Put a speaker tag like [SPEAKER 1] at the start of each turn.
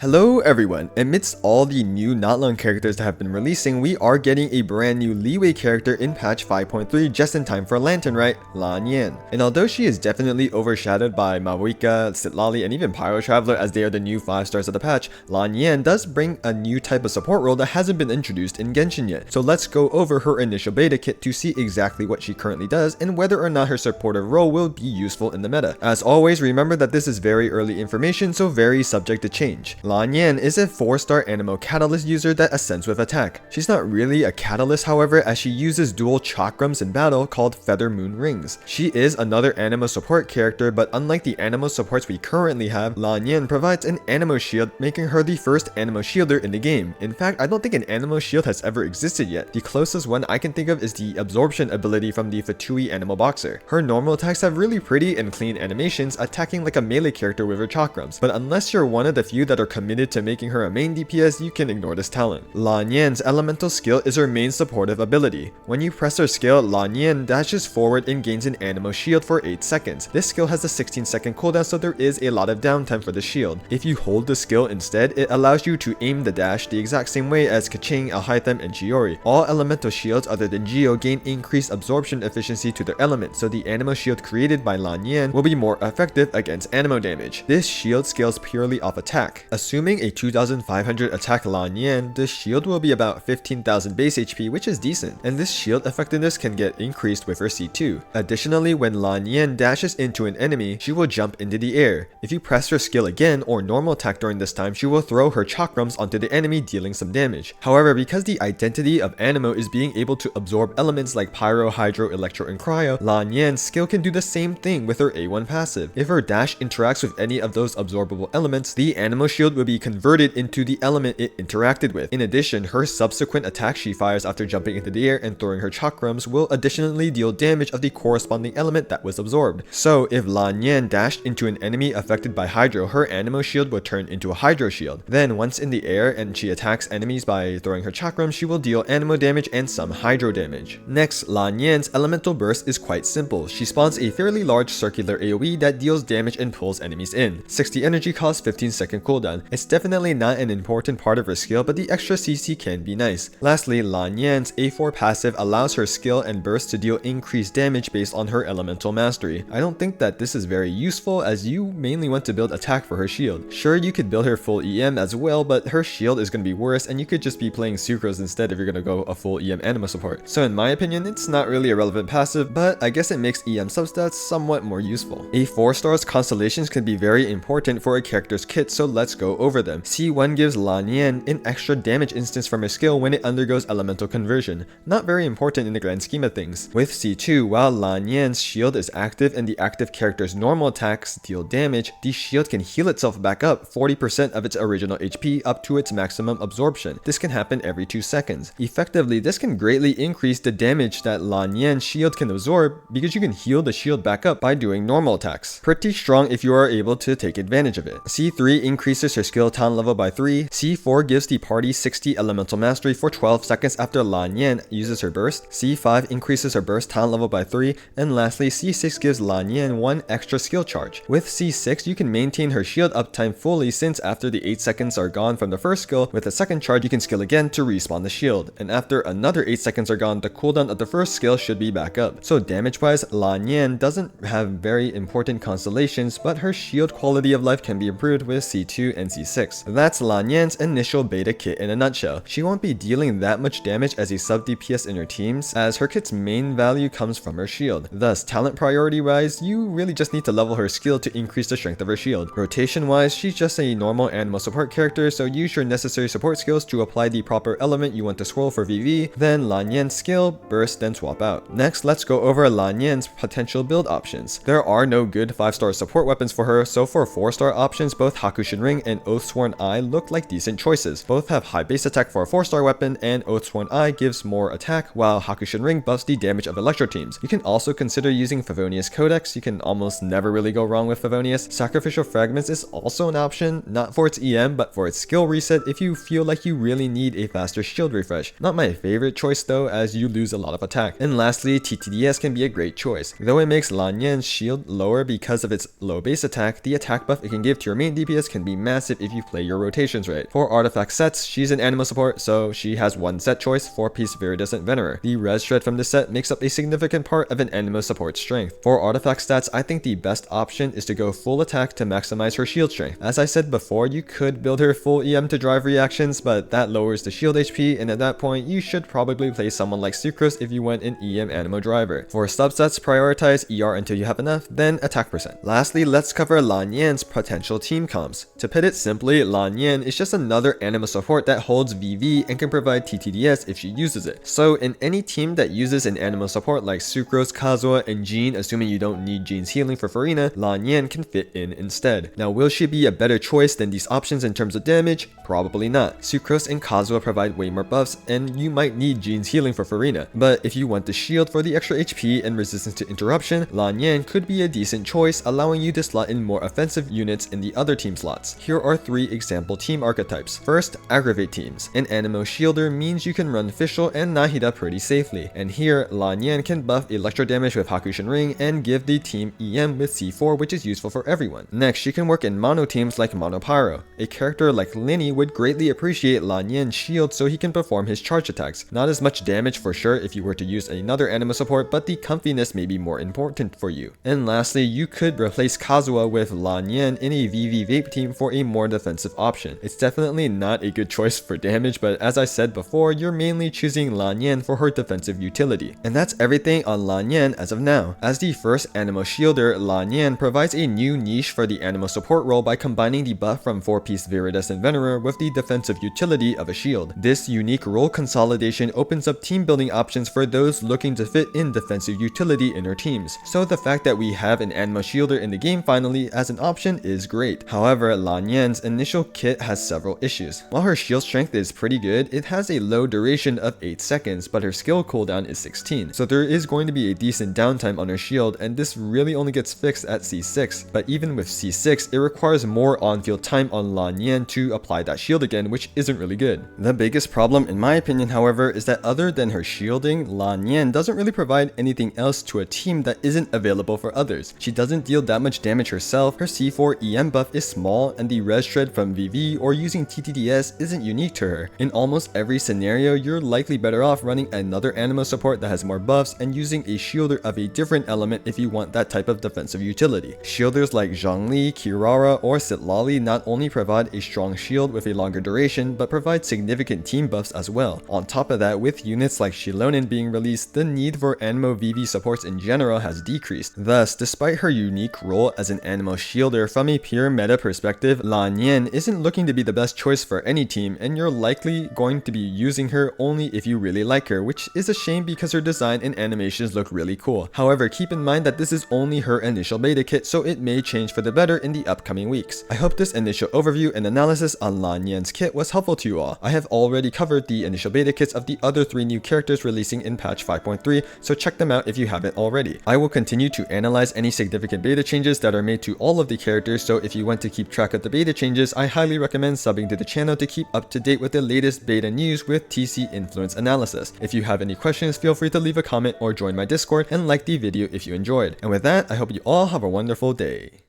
[SPEAKER 1] Hello everyone, amidst all the new natlan characters that have been releasing, we are getting a brand new leeway character in patch 5.3 just in time for Lantern, right? Lan Yan. And although she is definitely overshadowed by Maoika, Sitlali, and even Pyro Traveler as they are the new 5 stars of the patch, Lan Yan does bring a new type of support role that hasn't been introduced in Genshin yet. So let's go over her initial beta kit to see exactly what she currently does and whether or not her supportive role will be useful in the meta. As always, remember that this is very early information, so very subject to change. Lan Yan is a 4-star Anemo catalyst user that ascends with attack. She's not really a catalyst, however, as she uses dual chakrams in battle called Feather Moon Rings. She is another Anemo support character, but unlike the Anemo supports we currently have, Lan Yan provides an Anemo shield, making her the first Anemo shielder in the game. In fact, I don't think an Anemo shield has ever existed yet. The closest one I can think of is the absorption ability from the Fatui Anemo boxer. Her normal attacks have really pretty and clean animations, attacking like a melee character with her chakrams, but unless you're one of the few that are committed to making her a main DPS, you can ignore this talent. Lan Yan's elemental skill is her main supportive ability. When you press her skill, Lan Yan dashes forward and gains an Anemo shield for 8 seconds. This skill has a 16-second cooldown, so there is a lot of downtime for the shield. If you hold the skill instead, it allows you to aim the dash the exact same way as Keqing, Alhaitham, and Chiori. All elemental shields other than Geo gain increased absorption efficiency to their element, so the Anemo shield created by Lan Yan will be more effective against Anemo damage. This shield scales purely off attack. Assuming a 2500 attack Lan Yan, this shield will be about 15,000 base HP, which is decent, and this shield effectiveness can get increased with her C2. Additionally, when Lan Yan dashes into an enemy, she will jump into the air. If you press her skill again or normal attack during this time, she will throw her chakrams onto the enemy, dealing some damage. However, because the identity of Anemo is being able to absorb elements like Pyro, Hydro, Electro, and Cryo, Lan Yan's skill can do the same thing with her A1 passive. If her dash interacts with any of those absorbable elements, the Anemo shield will be converted into the element it interacted with. In addition, her subsequent attack she fires after jumping into the air and throwing her chakrams will additionally deal damage of the corresponding element that was absorbed. So if Lan Yan dashed into an enemy affected by Hydro, her Anemo shield will turn into a Hydro shield. Then once in the air and she attacks enemies by throwing her chakrams, she will deal Anemo damage and some Hydro damage. Next, Lan Yan's elemental burst is quite simple. She spawns a fairly large circular AoE that deals damage and pulls enemies in. 60 energy cost, 15-second cooldown. It's definitely not an important part of her skill, but the extra CC can be nice. Lastly, Lan Yan's A4 passive allows her skill and burst to deal increased damage based on her elemental mastery. I don't think that this is very useful, as you mainly want to build attack for her shield. Sure, you could build her full EM as well, but her shield is going to be worse, and you could just be playing Sucrose instead if you're going to go a full EM Anemo support. So in my opinion, it's not really a relevant passive, but I guess it makes EM substats somewhat more useful. A 4-star's Constellations can be very important for a character's kit, so let's go over them. C1 gives Lan Yan an extra damage instance from her skill when it undergoes elemental conversion. Not very important in the grand scheme of things. With C2, while Lan Yan's shield is active and the active character's normal attacks deal damage, the shield can heal itself back up 40% of its original HP up to its maximum absorption. This can happen every 2 seconds. Effectively, this can greatly increase the damage that Lan Yan's shield can absorb because you can heal the shield back up by doing normal attacks. Pretty strong if you are able to take advantage of it. C3 increases her skill talent level by 3. C4 gives the party 60 elemental mastery for 12 seconds after Lan Yan uses her burst. C5 increases her burst talent level by 3. And lastly, C6 gives Lan Yan 1 extra skill charge. With C6, you can maintain her shield uptime fully, since after the 8 seconds are gone from the first skill, with the second charge you can skill again to respawn the shield. And after another 8 seconds are gone, the cooldown of the first skill should be back up. So damage wise, Lan Yan doesn't have very important constellations, but her shield quality of life can be improved with C2 and C6. That's Lan Yan's initial beta kit in a nutshell. She won't be dealing that much damage as a sub DPS in her teams, as her kit's main value comes from her shield. Thus, talent priority wise, you really just need to level her skill to increase the strength of her shield. Rotation wise, she's just a normal Anemo support character, so use your necessary support skills to apply the proper element you want to scroll for VV, then Lan Yan's skill, burst, then swap out. Next, let's go over Lan Yan's potential build options. There are no good 5-star support weapons for her, so for 4-star options, both Hakushin Ring and Oathsworn Eye look like decent choices. Both have high base attack for a 4-star weapon, and Oathsworn Eye gives more attack, while Hakushin Ring buffs the damage of Electro teams. You can also consider using Favonius Codex. You can almost never really go wrong with Favonius. Sacrificial Fragments is also an option, not for its EM, but for its skill reset if you feel like you really need a faster shield refresh. Not my favorite choice though, as you lose a lot of attack. And lastly, TTDS can be a great choice. Though it makes Lan Yan's shield lower because of its low base attack, the attack buff it can give to your main DPS can be massive passive if you play your rotations right. For artifact sets, she's an Anemo support, so she has one set choice, 4-piece Viridescent Venerer. The res shred from this set makes up a significant part of an Anemo support strength. For artifact stats, I think the best option is to go full attack to maximize her shield strength. As I said before, you could build her full EM to drive reactions, but that lowers the shield HP, and at that point, you should probably play someone like Sucrose if you want an EM Anemo driver. For subsets, prioritize ER until you have enough, then attack percent. Lastly, let's cover Lan Yan's potential team comps. To put it simply, Lan Yan is just another Anemo support that holds VV and can provide TTDS if she uses it. So in any team that uses an Anemo support like Sucrose, Kazuha, and Jean, assuming you don't need Jean's healing for Farina, Lan Yan can fit in instead. Now, will she be a better choice than these options in terms of damage? Probably not. Sucrose and Kazuha provide way more buffs, and you might need Jean's healing for Farina. But if you want the shield for the extra HP and resistance to interruption, Lan Yan could be a decent choice, allowing you to slot in more offensive units in the other team slots. Here are 3 example team archetypes. First, aggravate teams. An Anemo shielder means you can run Fischl and Nahida pretty safely, and here Lan Yan can buff electro damage with Hakushin Ring and give the team EM with C4, which is useful for everyone. Next, she can work in mono teams like Mono Pyro. A character like Linny would greatly appreciate Lan Yan's shield so he can perform his charge attacks. Not as much damage for sure if you were to use another Anemo support, but the comfiness may be more important for you. And lastly, you could replace Kazuha with Lan Yan in a VV Vape team for a more defensive option. It's definitely not a good choice for damage, but as I said before, you're mainly choosing Lan Yan for her defensive utility. And that's everything on Lan Yan as of now. As the first Anemo shielder, Lan Yan provides a new niche for the Anemo support role by combining the buff from 4-piece Viridescent Venerer with the defensive utility of a shield. This unique role consolidation opens up team building options for those looking to fit in defensive utility in her teams. So the fact that we have an Anemo shielder in the game finally as an option is great. However, Lan Yan's initial kit has several issues. While her shield strength is pretty good, it has a low duration of 8 seconds, but her skill cooldown is 16. So there is going to be a decent downtime on her shield, and this really only gets fixed at C6. But even with C6, it requires more on-field time on Lan Yan to apply that shield again, which isn't really good. The biggest problem in my opinion, however, is that other than her shielding, Lan Yan doesn't really provide anything else to a team that isn't available for others. She doesn't deal that much damage herself, her C4 EM buff is small, and the res shred from VV or using TTDS isn't unique to her. In almost every scenario, you're likely better off running another Anemo support that has more buffs and using a shielder of a different element if you want that type of defensive utility. Shielders like Zhongli, Kirara, or Sitlali not only provide a strong shield with a longer duration, but provide significant team buffs as well. On top of that, with units like Shilonen being released, the need for Anemo VV supports in general has decreased. Thus, despite her unique role as an Anemo shielder, from a pure meta perspective, Lan Yan isn't looking to be the best choice for any team, and you're likely going to be using her only if you really like her, which is a shame because her design and animations look really cool. However, keep in mind that this is only her initial beta kit, so it may change for the better in the upcoming weeks. I hope this initial overview and analysis on Lan Yan's kit was helpful to you all. I have already covered the initial beta kits of the other 3 new characters releasing in patch 5.3, so check them out if you haven't already. I will continue to analyze any significant beta changes that are made to all of the characters, so if you want to keep track of the beta changes, I highly recommend subbing to the channel to keep up to date with the latest beta news with TC influence analysis. If you have any questions, feel free to leave a comment or join my Discord and like the video if you enjoyed. And with that, I hope you all have a wonderful day.